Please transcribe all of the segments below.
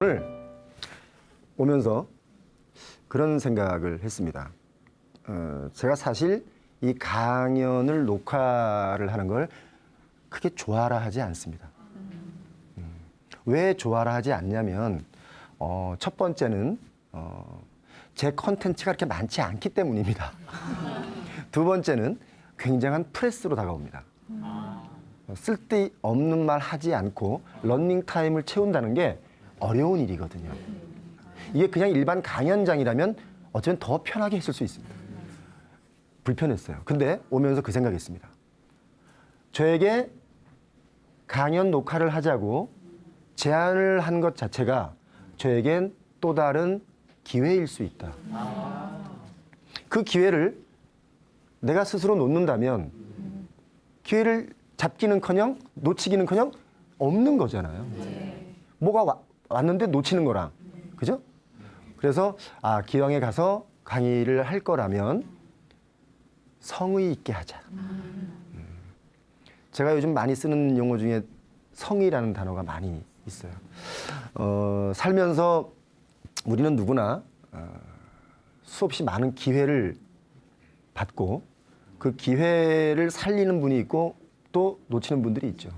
오늘 오면서 그런 생각을 했습니다. 제가 사실 이 강연을 녹화를 하는 걸 크게 좋아라 하지 않습니다. 왜 좋아라 하지 않냐면 첫 번째는 제 컨텐츠가 그렇게 많지 않기 때문입니다. 두 번째는 굉장한 프레스로 다가옵니다. 쓸데없는 말 하지 않고 러닝 타임을 채운다는 게 어려운 일이거든요. 이게 그냥 일반 강연장이라면 어쩌면 더 편하게 했을 수 있습니다. 불편했어요. 근데 오면서 그 생각했습니다. 저에게 강연 녹화를 하자고 제안을 한 것 자체가 저에겐 또 다른 기회일 수 있다. 그 기회를 내가 스스로 놓는다면 기회를 잡기는커녕 놓치기는커녕 없는 거잖아요. 뭐가 왔는데 놓치는 거랑, 그죠? 그래서 기왕에 가서 강의를 할 거라면 성의 있게 하자. 제가 요즘 많이 쓰는 용어 중에 성의라는 단어가 많이 있어요. 살면서 우리는 누구나 수없이 많은 기회를 받고 그 기회를 살리는 분이 있고 또 놓치는 분들이 있죠.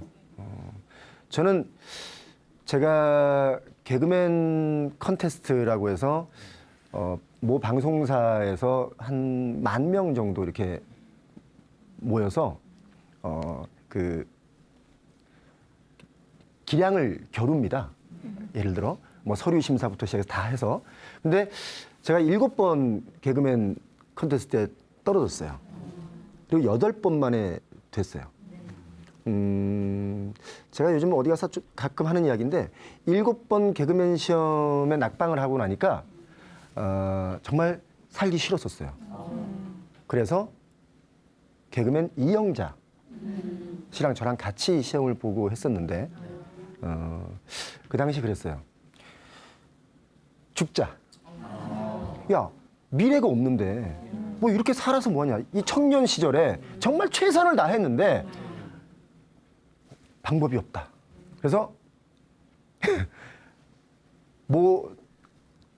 저는 제가 개그맨 컨테스트라고 해서 모 방송사에서 한 10,000명 정도 이렇게 모여서 그 기량을 겨룹니다. 예를 들어 뭐 서류 심사부터 시작해서 다 해서. 근데 제가 7번 개그맨 컨테스트에 떨어졌어요. 그리고 8번 만에 됐어요. 제가 요즘 어디 가서 가끔 하는 이야기인데 7번 개그맨 시험에 낙방을 하고 나니까 정말 살기 싫었었어요. 그래서 개그맨 이영자 씨랑 저랑 같이 시험을 보고 했었는데 그 당시 그랬어요. 죽자. 야, 미래가 없는데 뭐 이렇게 살아서 뭐하냐. 이 청년 시절에 정말 최선을 다했는데 방법이 없다. 그래서 모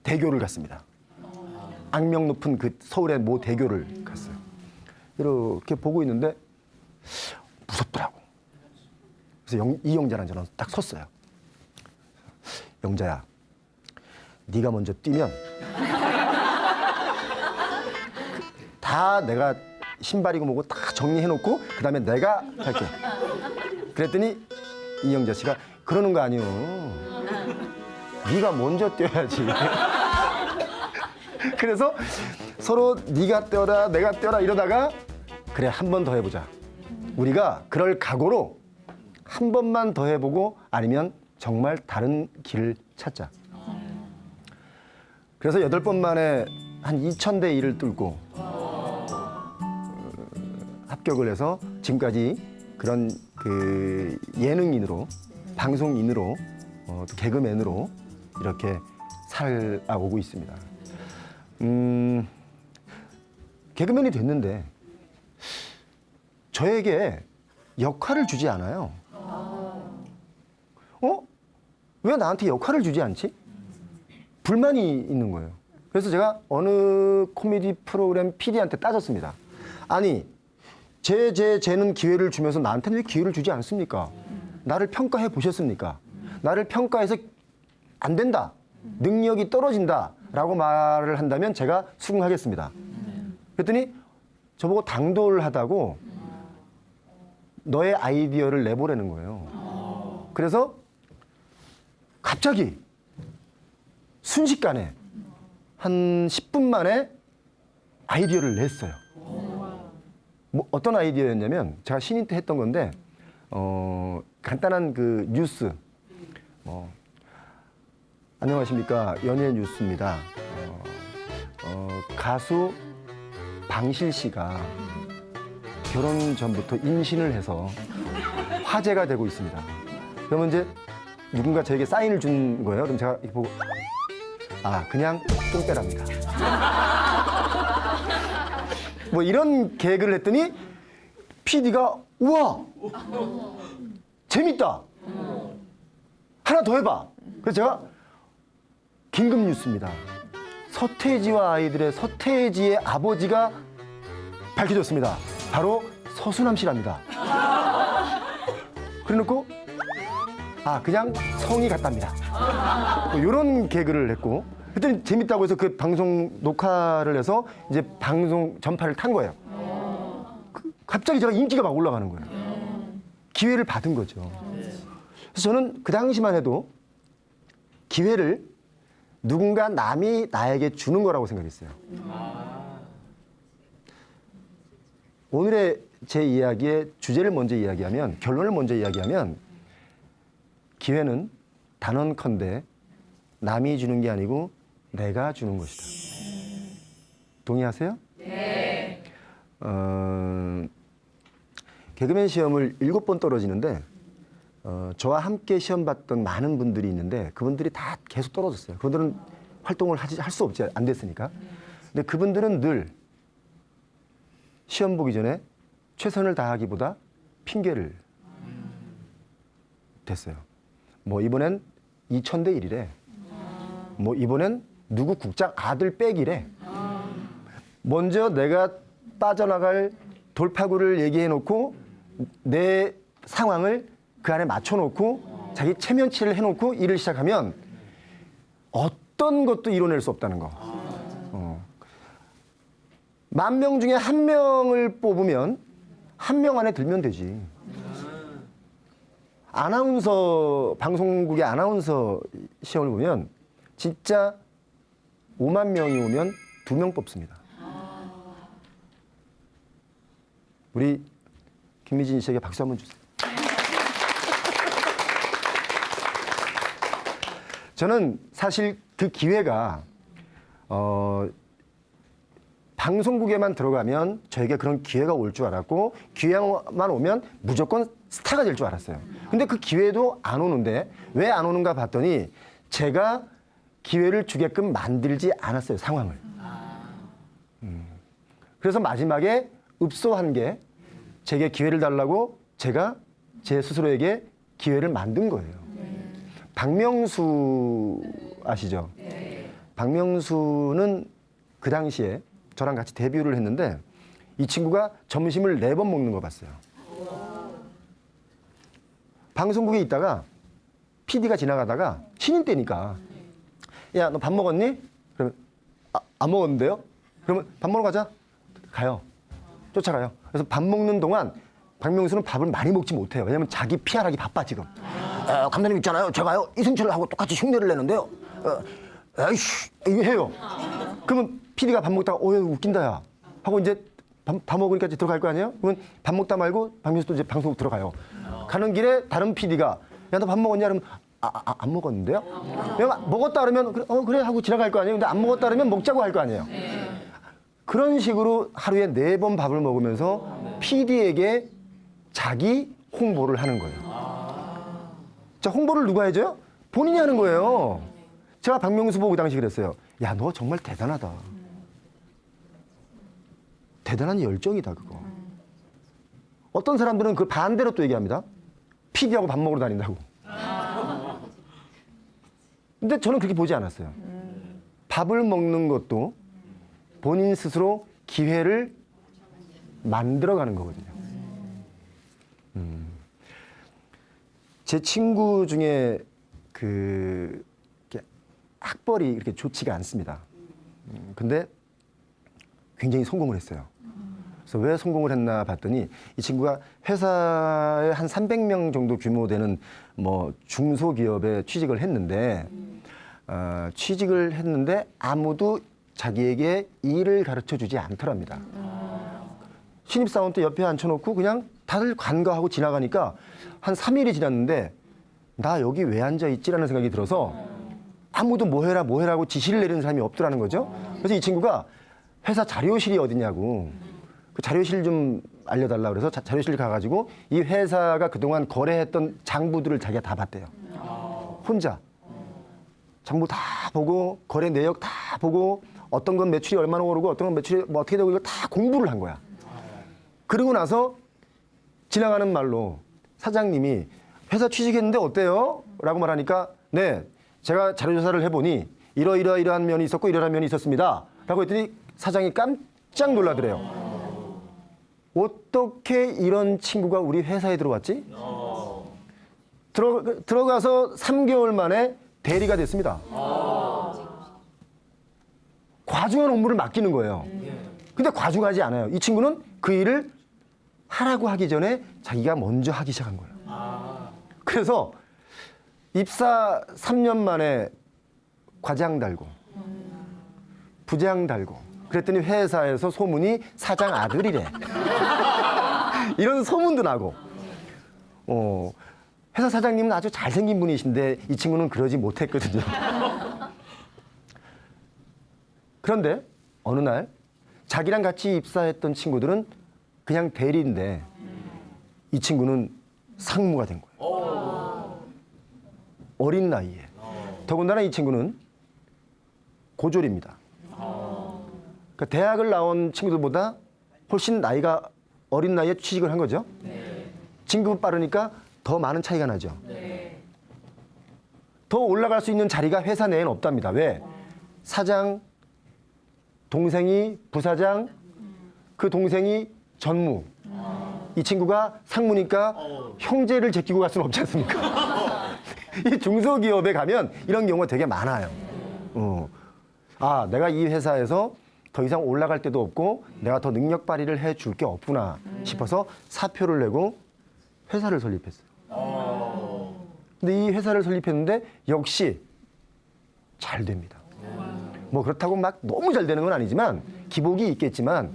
대교를 갔습니다. 악명 높은 그 서울의 모 대교를 갔어요. 이렇게 보고 있는데 무섭더라고. 그래서 이영자랑 저는 딱 섰어요. 영자야, 네가 먼저 뛰면 다 내가 신발이고 뭐고 다 정리해놓고 그 다음에 내가 할게. 그랬더니 이영자 씨가 그러는 거 아니요. 네가 먼저 뛰어야지. 그래서 서로 네가 뛰어라 내가 뛰어라 이러다가 그래 한 번 더 해보자. 우리가 그럴 각오로 한 번만 더 해보고 아니면 정말 다른 길을 찾자. 그래서 8번 만에 한 2,000대 1을 뚫고 합격을 해서 지금까지 그런 그 예능인으로, 방송인으로, 개그맨으로 이렇게 살아오고 있습니다. 개그맨이 됐는데 저에게 역할을 주지 않아요. 왜 나한테 역할을 주지 않지? 불만이 있는 거예요. 그래서 제가 어느 코미디 프로그램 PD한테 따졌습니다. 아니, 쟤는 기회를 주면서 나한테는 왜 기회를 주지 않습니까? 나를 평가해 보셨습니까? 나를 평가해서 안 된다, 능력이 떨어진다 라고 말을 한다면 제가 수긍하겠습니다. 그랬더니 저보고 당돌하다고 너의 아이디어를 내보라는 거예요. 그래서 갑자기 순식간에 한 10분 만에 아이디어를 냈어요. 뭐 어떤 아이디어였냐면 제가 신인 때 했던 건데 간단한 그 뉴스 안녕하십니까, 연예 뉴스입니다. 가수 방실 씨가 결혼 전부터 임신을 해서 화제가 되고 있습니다. 그러면 이제 누군가 저에게 사인을 준 거예요. 그럼 제가 이렇게 보고 그냥 똥배랍니다. 뭐 이런 개그를 했더니 PD가 우와 재밌다, 하나 더 해봐. 그래서 제가 긴급 뉴스입니다. 서태지와 아이들의 서태지의 아버지가 밝혀졌습니다. 바로 서수남 씨랍니다. 그래놓고 그냥 성이 같답니다. 이런 개그를 했고 그랬더니 재밌다고 해서 그 방송 녹화를 해서 이제 방송 전파를 탄 거예요. 갑자기 제가 인기가 막 올라가는 거예요. 기회를 받은 거죠. 그래서 저는 그 당시만 해도 기회를 누군가 남이 나에게 주는 거라고 생각했어요. 오늘의 제 이야기의 주제를 먼저 이야기하면, 결론을 먼저 이야기하면, 기회는 단언컨대 남이 주는 게 아니고 내가 주는 것이다. 동의하세요? 네. 개그맨 시험을 7번 떨어지는데 저와 함께 시험 봤던 많은 분들이 있는데 그분들이 다 계속 떨어졌어요. 그분들은 활동을 할 수 없지, 안 됐으니까. 근데 그분들은 늘 시험 보기 전에 최선을 다하기보다 핑계를 댔어요. 뭐 이번엔 2000대 1이래. 뭐 이번엔 누구 국장 아들 빼기래. 먼저 내가 빠져나갈 돌파구를 얘기해 놓고 내 상황을 그 안에 맞춰놓고 자기 체면치를 해놓고 일을 시작하면 어떤 것도 이뤄낼 수 없다는 거. 10,000명 중에 1명을 뽑으면 1명 안에 들면 되지. 아나운서, 방송국의 아나운서 시험을 보면 진짜 5만 명이 오면 2명 뽑습니다. 우리 김미진 씨에게 박수 한번 주세요. 저는 사실 그 기회가 방송국에만 들어가면 저에게 그런 기회가 올 줄 알았고 기회만 오면 무조건 스타가 될 줄 알았어요. 근데 그 기회도 안 오는데 왜 안 오는가 봤더니 제가 기회를 주게끔 만들지 않았어요, 상황을. 그래서 마지막에 읍소한 게 제게 기회를 달라고 제가 제 스스로에게 기회를 만든 거예요. 박명수 아시죠? 박명수는 그 당시에 저랑 같이 데뷔를 했는데 이 친구가 점심을 4번 먹는 거 봤어요. 방송국에 있다가 PD가 지나가다가 신인 때니까 야, 너 밥 먹었니? 그러면 안 먹었는데요? 그러면 밥 먹으러 가자. 가요. 쫓아가요. 그래서 밥 먹는 동안 박명수는 밥을 많이 먹지 못해요. 왜냐면 자기 PR하기 바빠 지금. 감독님 있잖아요. 제가요 이승철하고 똑같이 흉내를 내는데요. 에이씨 이거 해요. 그러면 PD가 밥 먹다가 야, 웃긴다 야 하고 이제 밥 먹으니까 이제 들어갈 거 아니에요? 그러면 밥 먹다 말고 박명수도 이제 방송국 들어가요. 가는 길에 다른 PD가 야 너 밥 먹었냐? 그러면 안 먹었는데요? 먹었다 그러면 그래 하고 지나갈 거 아니에요? 근데 안 먹었다 그러면 먹자고 할 거 아니에요? 그런 식으로 하루에 4번 밥을 먹으면서 PD에게 자기 홍보를 하는 거예요. 자, 홍보를 누가 해줘요? 본인이 하는 거예요. 제가 박명수 보고 그 당시 그랬어요. 야, 너 정말 대단하다. 대단한 열정이다, 그거. 어떤 사람들은 그 반대로 또 얘기합니다. PD하고 밥 먹으러 다닌다고. 근데 저는 그렇게 보지 않았어요. 밥을 먹는 것도 본인 스스로 기회를 만들어가는 거거든요. 제 친구 중에 학벌이 이렇게 좋지가 않습니다. 근데 굉장히 성공을 했어요. 그래서 왜 성공을 했나 봤더니 이 친구가 회사에 한 300명 정도 규모 되는 뭐 중소기업에 취직을 했는데 아무도 자기에게 일을 가르쳐 주지 않더랍니다. 신입사원 때 옆에 앉혀놓고 그냥 다들 관가하고 지나가니까 한 3일이 지났는데 나 여기 왜 앉아있지라는 생각이 들어서 아무도 뭐 해라고 지시를 내리는 사람이 없더라는 거죠. 그래서 이 친구가 회사 자료실이 어디냐고 그 자료실 좀 알려달라고 그래서 자료실 가가지고 이 회사가 그동안 거래했던 장부들을 자기가 다 봤대요. 혼자. 장부 다 보고 거래 내역 다 보고 어떤 건 매출이 얼마나 오르고 어떤 건 매출이 뭐 어떻게 되고 이걸 다 공부를 한 거야. 그러고 나서 지나가는 말로 사장님이 회사 취직했는데 어때요? 라고 말하니까 네, 제가 자료조사를 해보니 이러이러한 면이 있었고 이러한 면이 있었습니다. 라고 했더니 사장이 깜짝 놀라더래요. 어떻게 이런 친구가 우리 회사에 들어왔지? 들어가서 3개월 만에 대리가 됐습니다. 과중한 업무를 맡기는 거예요. 근데 과중하지 않아요. 이 친구는 그 일을 하라고 하기 전에 자기가 먼저 하기 시작한 거예요. 그래서 입사 3년 만에 과장 달고 부장 달고 그랬더니 회사에서 소문이 사장 아들이래. 이런 소문도 나고. 회사 사장님은 아주 잘생긴 분이신데 이 친구는 그러지 못했거든요. 그런데 어느 날 자기랑 같이 입사했던 친구들은 그냥 대리인데 이 친구는 상무가 된 거예요. 어린 나이에. 더군다나 이 친구는 고졸입니다. 그러니까 대학을 나온 친구들보다 훨씬 나이가 어린 나이에 취직을 한 거죠. 진급은 빠르니까 더 많은 차이가 나죠. 더 올라갈 수 있는 자리가 회사 내에는 없답니다. 왜? 사장, 동생이 부사장, 그 동생이 전무. 이 친구가 상무니까 형제를 제끼고 갈 수는 없지 않습니까? 이 중소기업에 가면 이런 경우가 되게 많아요. 아, 내가 이 회사에서 더 이상 올라갈 데도 없고 내가 더 능력 발휘를 해줄 게 없구나 싶어서 사표를 내고 회사를 설립했어요. 근데 이 회사를 설립했는데 역시 잘 됩니다. 뭐 그렇다고 막 너무 잘 되는 건 아니지만 기복이 있겠지만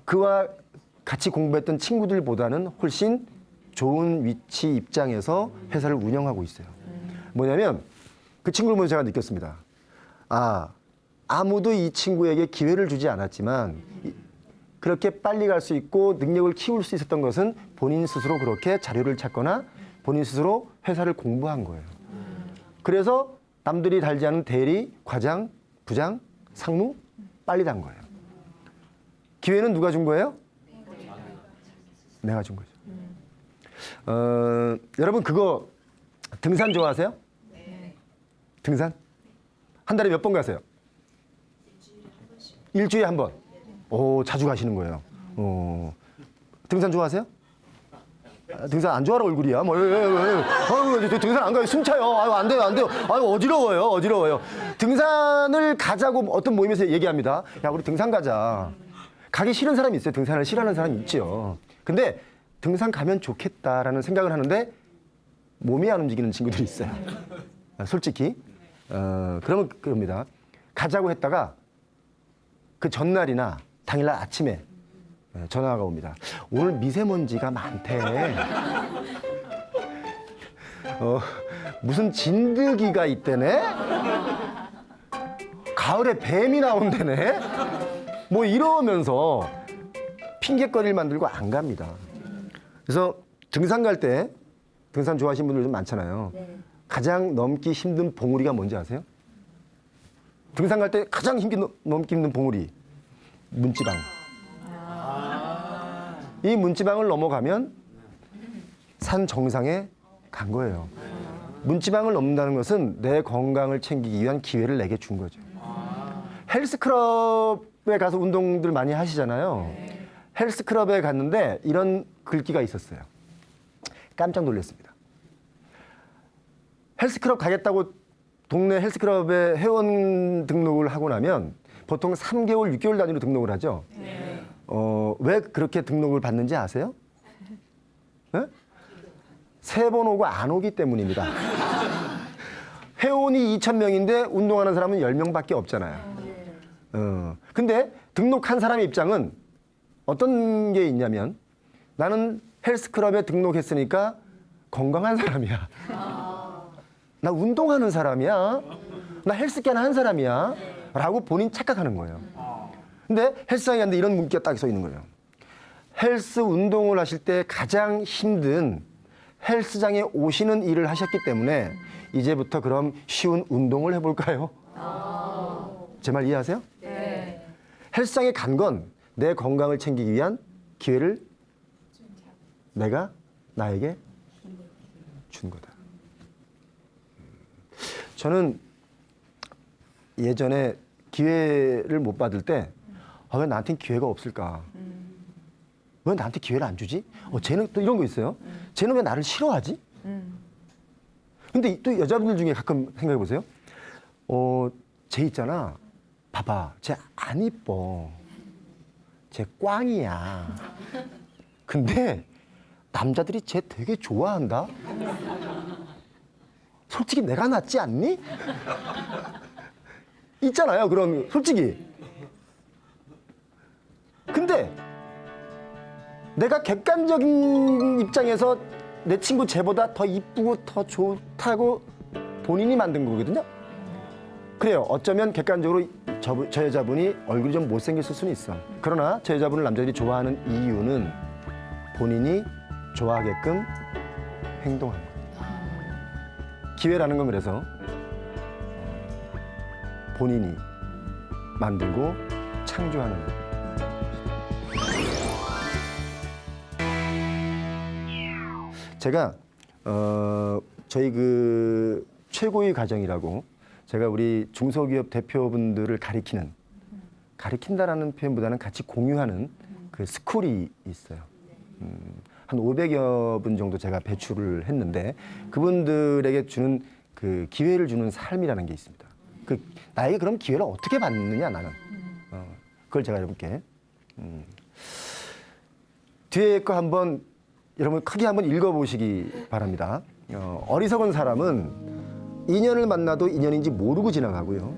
그와 같이 공부했던 친구들보다는 훨씬 좋은 위치 입장에서 회사를 운영하고 있어요. 뭐냐면 그 친구를 보면서 제가 느꼈습니다. 아무도 이 친구에게 기회를 주지 않았지만 그렇게 빨리 갈 수 있고 능력을 키울 수 있었던 것은 본인 스스로 그렇게 자료를 찾거나 본인 스스로 회사를 공부한 거예요. 그래서 남들이 달지 않은 대리, 과장, 부장, 상무 빨리 단 거예요. 기회는 누가 준 거예요? 내가 준 거죠. 여러분 그거 등산 좋아하세요? 네. 등산? 한 달에 몇 번 가세요? 일주일에 한 번. 오, 자주 가시는 거예요. 등산 좋아하세요? 등산 안 좋아하는 얼굴이야. 뭐, 등산 안 가요. 숨차요. 아유, 안 돼요, 안 돼요. 아유, 어지러워요. 등산을 가자고 어떤 모임에서 얘기합니다. 야, 우리 등산 가자. 가기 싫은 사람이 있어요. 등산을 싫어하는 사람이 있죠. 근데 등산 가면 좋겠다라는 생각을 하는데 몸이 안 움직이는 친구들이 있어요. 솔직히. 그러면 그럽니다. 가자고 했다가 그 전날이나 당일날 아침에 전화가 옵니다. 오늘 미세먼지가 많대. 무슨 진드기가 있대네? 가을에 뱀이 나온대네? 뭐 이러면서 핑계거리를 만들고 안 갑니다. 그래서 등산 갈 때, 등산 좋아하시는 분들 좀 많잖아요. 네. 가장 넘기 힘든 봉우리가 뭔지 아세요? 등산 갈 때 가장 넘기 힘든 봉우리. 문지방. 이 문지방을 넘어가면 산 정상에 간 거예요. 문지방을 넘는다는 것은 내 건강을 챙기기 위한 기회를 내게 준 거죠. 헬스클럽에 가서 운동들 많이 하시잖아요. 헬스클럽에 갔는데 이런 글귀가 있었어요. 깜짝 놀랐습니다. 헬스클럽 가겠다고 동네 헬스클럽에 회원 등록을 하고 나면 보통 3개월, 6개월 단위로 등록을 하죠. 왜 그렇게 등록을 받는지 아세요? 네? 3번 오고 안 오기 때문입니다. 회원이 2,000명인데 운동하는 사람은 10명밖에 없잖아요. 근데 등록한 사람의 입장은 어떤 게 있냐면 나는 헬스클럽에 등록했으니까 건강한 사람이야. 나 운동하는 사람이야. 나 헬스케어는 한 사람이야. 라고 본인 착각하는 거예요. 근데 헬스장에 갔는데 이런 문구가 딱 써 있는 거예요. 헬스 운동을 하실 때 가장 힘든 헬스장에 오시는 일을 하셨기 때문에 이제부터 그럼 쉬운 운동을 해볼까요? 제 말 이해하세요? 네. 헬스장에 간 건 내 건강을 챙기기 위한 기회를 내가 나에게 준 거다. 저는 예전에 기회를 못 받을 때 왜 나한테는 기회가 없을까? 왜 나한테 기회를 안 주지? 쟤는 또 이런 거 있어요. 쟤는 왜 나를 싫어하지? 근데 또 여자분들 중에 가끔 생각해 보세요. 쟤 있잖아. 봐봐. 쟤 안 이뻐. 쟤 꽝이야. 근데 남자들이 쟤 되게 좋아한다. 솔직히 내가 낫지 않니? 있잖아요. 그런 솔직히. 근데 내가 객관적인 입장에서 내 친구 쟤보다 더 이쁘고 더 좋다고 본인이 만든 거거든요. 그래요. 어쩌면 객관적으로 저 여자분이 얼굴이 좀 못생겼을 수는 있어. 그러나 저 여자분을 남자들이 좋아하는 이유는 본인이 좋아하게끔 행동한 거예요. 기회라는 건 그래서 본인이 만들고 창조하는 거예요. 제가 저희 그 최고의 과정이라고 제가 우리 중소기업 대표분들을 가리킨다라는 표현보다는 같이 공유하는 그 스쿨이 있어요. 한 500여 분 정도 제가 배출을 했는데 그분들에게 주는 그 기회를 주는 삶이라는 게 있습니다. 나에게 그럼 기회를 어떻게 받느냐 나는. 그걸 제가 해볼게. 뒤에 거 한번 여러분 크게 한번 읽어보시기 바랍니다. 어리석은 사람은 인연을 만나도 인연인지 모르고 지나가고요.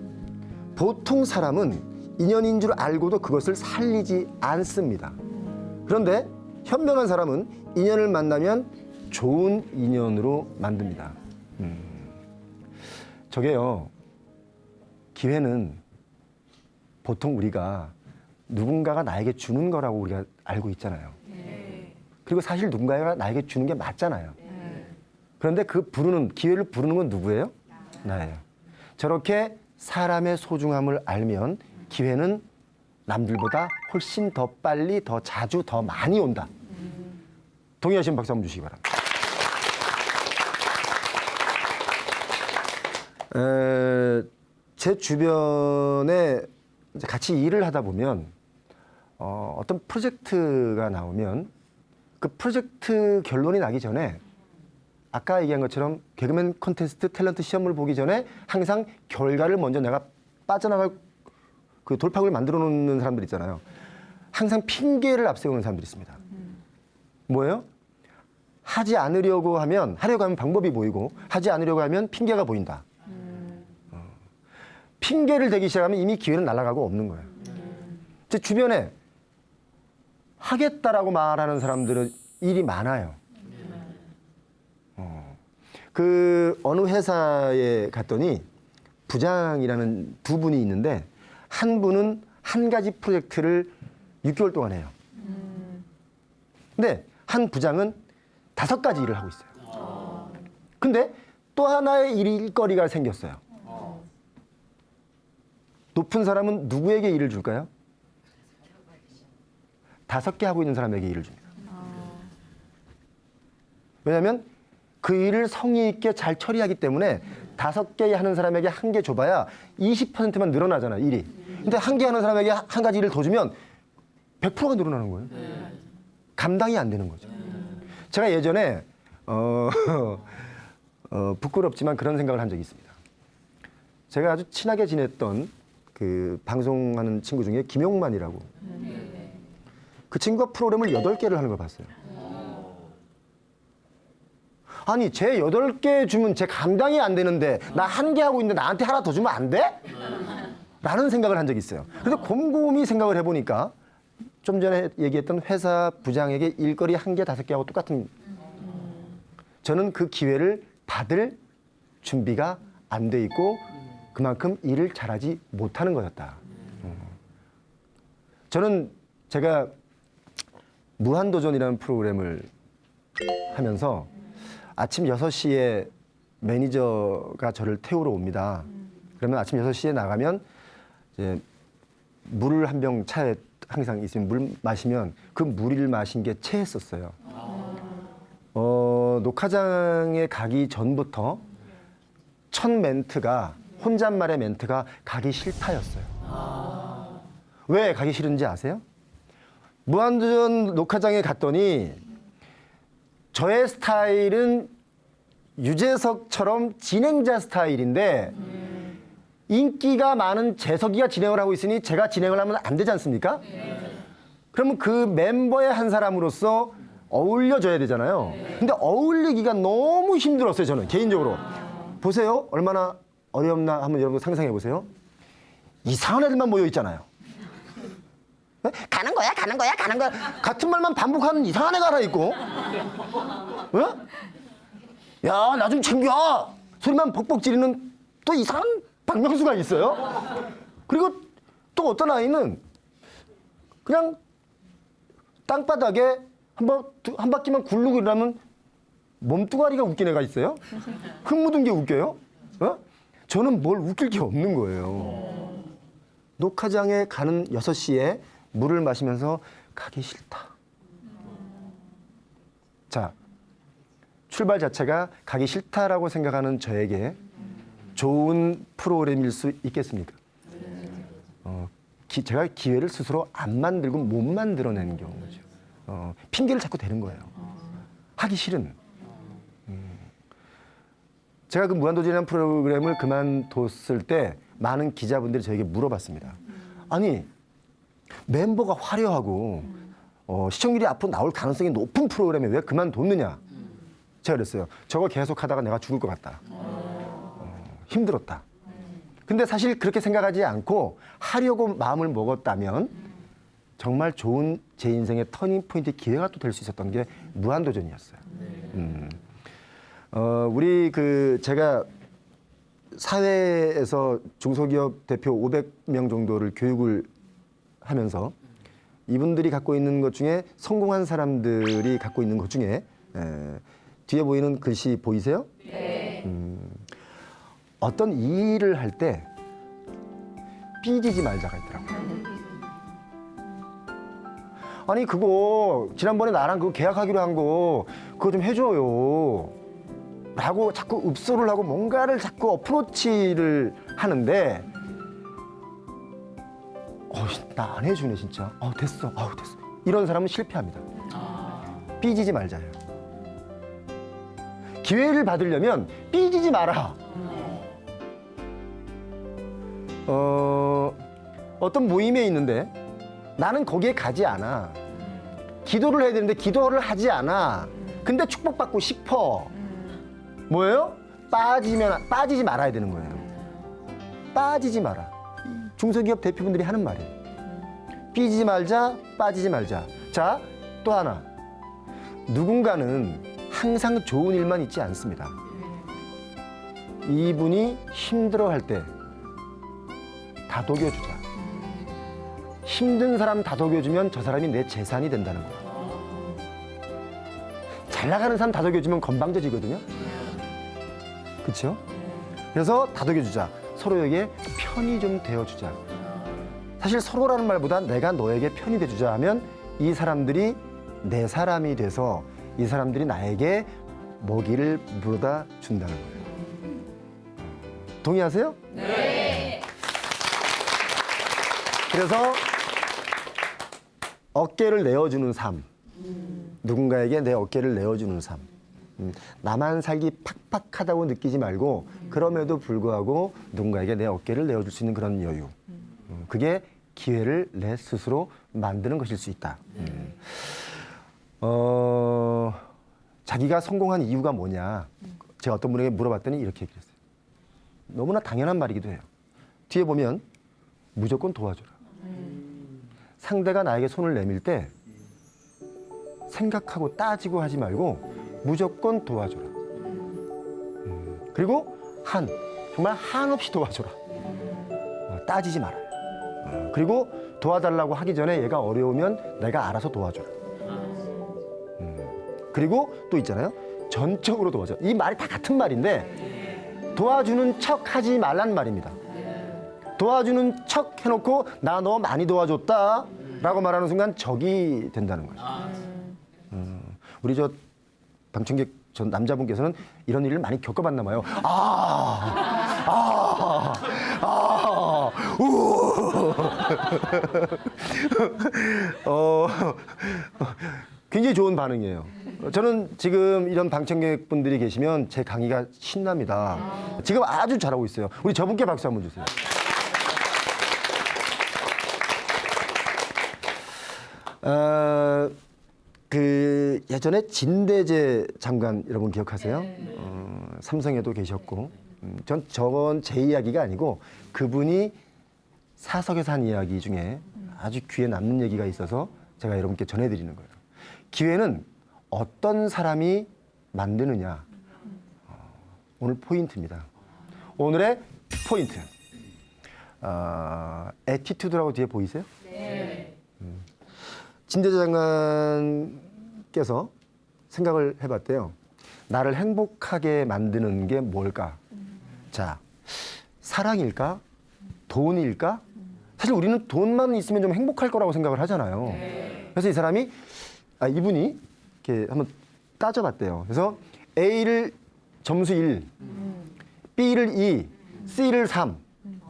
보통 사람은 인연인 줄 알고도 그것을 살리지 않습니다. 그런데 현명한 사람은 인연을 만나면 좋은 인연으로 만듭니다. 저게요. 기회는 보통 우리가 누군가가 나에게 주는 거라고 우리가 알고 있잖아요. 그리고 사실 누군가가 나에게 주는 게 맞잖아요. 그런데 기회를 부르는 건 누구예요? 나예요. 저렇게 사람의 소중함을 알면 기회는 남들보다 훨씬 더 빨리, 더 자주, 더 많이 온다. 동의하시면 박수 한번 주시기 바랍니다. 제 주변에 이제 같이 일을 하다 보면 어떤 프로젝트가 나오면 그 프로젝트 결론이 나기 전에 아까 얘기한 것처럼 개그맨 콘테스트 탤런트 시험을 보기 전에 항상 결과를 먼저 내가 빠져나갈 그 돌파구를 만들어 놓는 사람들 있잖아요. 항상 핑계를 앞세우는 사람들이 있습니다. 뭐예요? 하지 않으려고 하면 하려고 하면 방법이 보이고 하지 않으려고 하면 핑계가 보인다. 핑계를 대기 시작하면 이미 기회는 날아가고 없는 거예요. 제 주변에 하겠다라고 말하는 사람들은 일이 많아요. 그 어느 회사에 갔더니 부장이라는 두 분이 있는데 한 분은 한 가지 프로젝트를 6개월 동안 해요. 근데 한 부장은 5가지 일을 하고 있어요. 근데 또 하나의 일거리가 생겼어요. 높은 사람은 누구에게 일을 줄까요? 5개 하고 있는 사람에게 일을 줍니다. 왜냐하면 그 일을 성의 있게 잘 처리하기 때문에 5개 하는 사람에게 1개 줘봐야 20%만 늘어나잖아요, 일이. 근데 1개 하는 사람에게 한 가지 일을 더 주면 100%가 늘어나는 거예요. 감당이 안 되는 거죠. 제가 예전에 부끄럽지만 그런 생각을 한 적이 있습니다. 제가 아주 친하게 지냈던 그 방송하는 친구 중에 김용만이라고 그 친구가 프로그램을 8개를 하는 걸 봤어요. 아니 쟤 8개 주면 쟤 감당이 안 되는데 나 1개 하고 있는데 나한테 하나 더 주면 안 돼? 라는 생각을 한 적이 있어요. 그래서 곰곰이 생각을 해보니까 좀 전에 얘기했던 회사 부장에게 일거리 1개, 5개하고 똑같은 저는 그 기회를 받을 준비가 안 돼 있고 그만큼 일을 잘하지 못하는 거였다. 저는 제가 무한도전이라는 프로그램을 하면서 아침 6시에 매니저가 저를 태우러 옵니다. 그러면 아침 6시에 나가면 이제 물을 한 병 차에 항상 있으면 물 마시면 그 물을 마신 게 체했었어요. 녹화장에 가기 전부터 첫 멘트가 혼잣말의 멘트가 가기 싫다였어요. 왜 가기 싫은지 아세요? 무한도전 녹화장에 갔더니 저의 스타일은 유재석처럼 진행자 스타일인데 인기가 많은 재석이가 진행을 하고 있으니 제가 진행을 하면 안 되지 않습니까? 그러면 그 멤버의 한 사람으로서 어울려줘야 되잖아요. 근데 어울리기가 너무 힘들었어요, 저는 개인적으로. 보세요. 얼마나 어렵나 한번 여러분 상상해 보세요. 이상한 애들만 모여 있잖아요. 가는 거야, 가는 거야, 가는 거야. 같은 말만 반복하는 이상한 애가 하나 있고. 야, 나 좀 챙겨. 소리만 벅벅 지르는 또 이상한 박명수가 있어요. 그리고 또 어떤 아이는 그냥 땅바닥에 한 바퀴만 굴르고 이러면 몸뚱아리가 웃긴 애가 있어요. 흙 묻은 게 웃겨요. 저는 뭘 웃길 게 없는 거예요. 녹화장에 가는 6시에 물을 마시면서 가기 싫다. 자, 출발 자체가 가기 싫다라고 생각하는 저에게 좋은 프로그램일 수 있겠습니까? 제가 기회를 스스로 안 만들고 못 만들어내는 경우죠. 핑계를 자꾸 대는 거예요. 하기 싫은. 제가 그 무한도전이라는 프로그램을 그만뒀을 때 많은 기자분들이 저에게 물어봤습니다. 아니, 멤버가 화려하고 시청률이 앞으로 나올 가능성이 높은 프로그램에 왜 그만뒀느냐? 제가 그랬어요. 저거 계속 하다가 내가 죽을 것 같다. 힘들었다. 근데 사실 그렇게 생각하지 않고 하려고 마음을 먹었다면 정말 좋은 제 인생의 터닝 포인트 기회가 또 될 수 있었던 게 무한도전이었어요. 우리 제가 사회에서 중소기업 대표 500명 정도를 교육을 하면서 이분들이 갖고 있는 것 중에 성공한 사람들이 갖고 있는 것 중에 뒤에 보이는 글씨 보이세요? 네. 어떤 일을 할 때 삐지지 말자가 있더라고요. 아니 그거 지난번에 나랑 그거 계약하기로 한 거 그거 좀 해줘요 라고 자꾸 읍소를 하고 뭔가를 자꾸 어프로치를 하는데 나 안 해주네 진짜. 됐어. 됐어. 이런 사람은 실패합니다. 삐지지 말자예요. 기회를 받으려면 삐지지 마라. 어떤 모임에 있는데 나는 거기에 가지 않아. 기도를 해야 되는데 기도를 하지 않아. 근데 축복받고 싶어. 뭐예요? 빠지지 말아야 되는 거예요. 빠지지 마라. 중소기업 대표분들이 하는 말이에요. 삐지지 말자, 빠지지 말자. 자, 또 하나. 누군가는 항상 좋은 일만 있지 않습니다. 이분이 힘들어할 때 다독여주자. 힘든 사람 다독여주면 저 사람이 내 재산이 된다는 거야. 잘 나가는 사람 다독여주면 건방져지거든요. 그렇죠? 그래서 다독여주자. 서로에게 편이 좀 되어주자. 사실 서로라는 말보다 내가 너에게 편이 돼주자 하면 이 사람들이 내 사람이 돼서 이 사람들이 나에게 먹이를 물어다 준다는 거예요. 동의하세요? 네. 그래서 어깨를 내어주는 삶. 누군가에게 내 어깨를 내어주는 삶. 나만 살기 팍팍하다고 느끼지 말고 그럼에도 불구하고 누군가에게 내 어깨를 내어줄 수 있는 그런 여유. 그게 기회를 내 스스로 만드는 것일 수 있다. 자기가 성공한 이유가 뭐냐. 제가 어떤 분에게 물어봤더니 이렇게 얘기를 했어요. 너무나 당연한 말이기도 해요. 뒤에 보면 무조건 도와줘라. 상대가 나에게 손을 내밀 때 생각하고 따지고 하지 말고 무조건 도와줘라. 그리고 정말 한없이 도와줘라. 따지지 말아요. 그리고 도와달라고 하기 전에 얘가 어려우면 내가 알아서 도와줘라. 그리고 또 있잖아요. 전적으로 도와줘. 이 말이 다 같은 말인데 도와주는 척 하지 말란 말입니다. 도와주는 척 해놓고 나 너 많이 도와줬다 라고 말하는 순간 적이 된다는 거죠. 우리 방청객 전 남자분께서는 이런 일을 많이 겪어봤나 봐요. 우. 굉장히 좋은 반응이에요. 저는 지금 이런 방청객분들이 계시면 제 강의가 신납니다. 지금 아주 잘하고 있어요. 우리 저분께 박수 한번 주세요. 그 예전에 진대재 장관 여러분 기억하세요? 삼성에도 계셨고, 저건 제 이야기가 아니고 그분이 사석에서 한 이야기 중에 아주 귀에 남는 얘기가 있어서 제가 여러분께 전해드리는 거예요. 기회는 어떤 사람이 만드느냐. 오늘 포인트입니다. 오늘의 포인트. 애티튜드라고 뒤에 보이세요? 네. 진대재 장관께서 생각을 해봤대요. 나를 행복하게 만드는 게 뭘까? 자, 사랑일까? 돈일까? 사실 우리는 돈만 있으면 좀 행복할 거라고 생각을 하잖아요. 그래서 이 사람이, 이분이 이렇게 한번 따져봤대요. 그래서 A를 점수 1, B를 2, C를 3.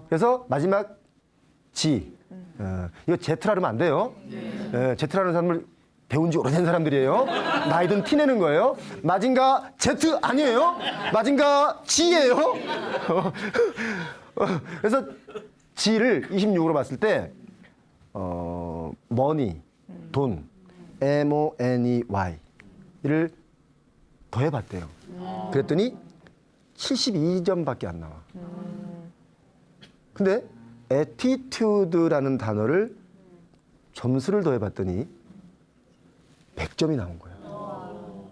그래서 마지막 G. 이거 Z라 하면 안 돼요. Z라는 사람을 배운 지 오래된 사람들이에요. 나이든 티 내는 거예요. 마징가 Z 아니에요. 마징가 G예요. 그래서 G를 26으로 봤을 때 money, 돈, MONEY를 더해봤대요. 그랬더니 72점밖에 안 나와. 근데 attitude라는 단어를 점수를 더해봤더니 100점이 나온 거예요.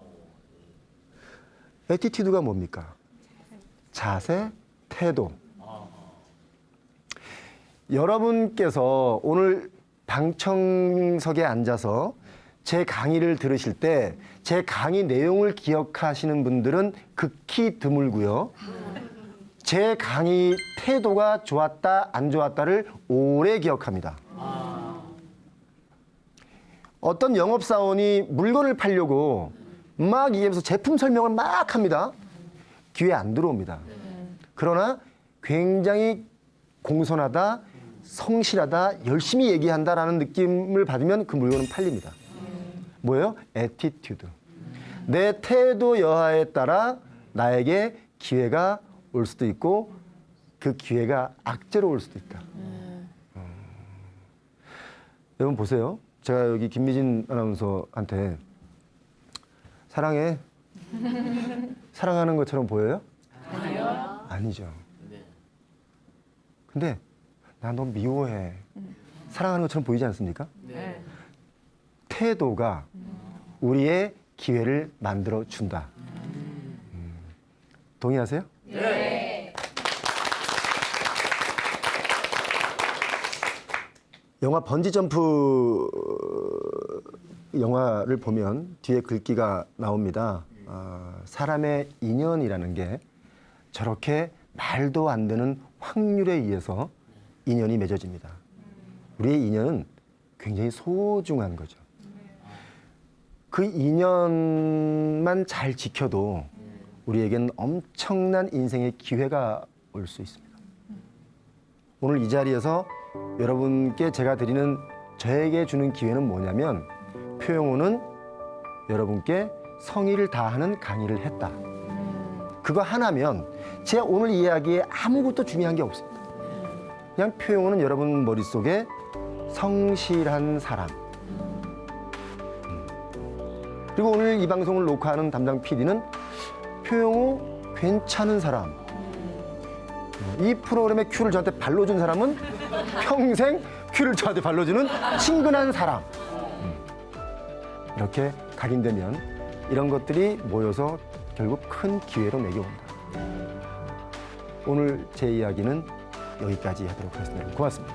attitude가 뭡니까? 자세, 태도. 여러분께서 오늘 방청석에 앉아서 제 강의를 들으실 때 제 강의 내용을 기억하시는 분들은 극히 드물고요. 제 강의 태도가 좋았다, 안 좋았다를 오래 기억합니다. 어떤 영업사원이 물건을 팔려고 막 얘기하면서 제품 설명을 막 합니다. 귀에 안 들어옵니다. 그러나 굉장히 공손하다, 성실하다, 열심히 얘기한다라는 느낌을 받으면 그 물건은 팔립니다. 뭐예요? 애티튜드. 내 태도 여하에 따라 나에게 기회가 올 수도 있고 그 기회가 악재로 올 수도 있다. 여러분 보세요. 제가 여기 김미진 아나운서한테 사랑해. 사랑하는 것처럼 보여요? 아니요. 아니죠. 근데 나 너 미워해. 사랑하는 것처럼 보이지 않습니까? 네. 태도가 우리의 기회를 만들어 준다. 동의하세요? 네. 영화 번지점프 영화를 보면 뒤에 글귀가 나옵니다. 사람의 인연이라는 게 저렇게 말도 안 되는 확률에 의해서 인연이 맺어집니다. 우리의 인연은 굉장히 소중한 거죠. 그 인연만 잘 지켜도 우리에겐 엄청난 인생의 기회가 올 수 있습니다. 오늘 이 자리에서 여러분께 제가 드리는 저에게 주는 기회는 뭐냐면 표영호는 여러분께 성의를 다하는 강의를 했다. 그거 하나면 제 오늘 이야기에 아무것도 중요한 게 없습니다. 그냥 표영호는 여러분 머릿속에 성실한 사람. 그리고 오늘 이 방송을 녹화하는 담당 PD는 표영호 괜찮은 사람. 이 프로그램의 큐를 저한테 발로준 사람은 평생 큐를 저한테 발로주는 친근한 사람. 이렇게 각인되면 이런 것들이 모여서 결국 큰 기회로 내게 온다. 오늘 제 이야기는 여기까지 하도록 하겠습니다. 고맙습니다.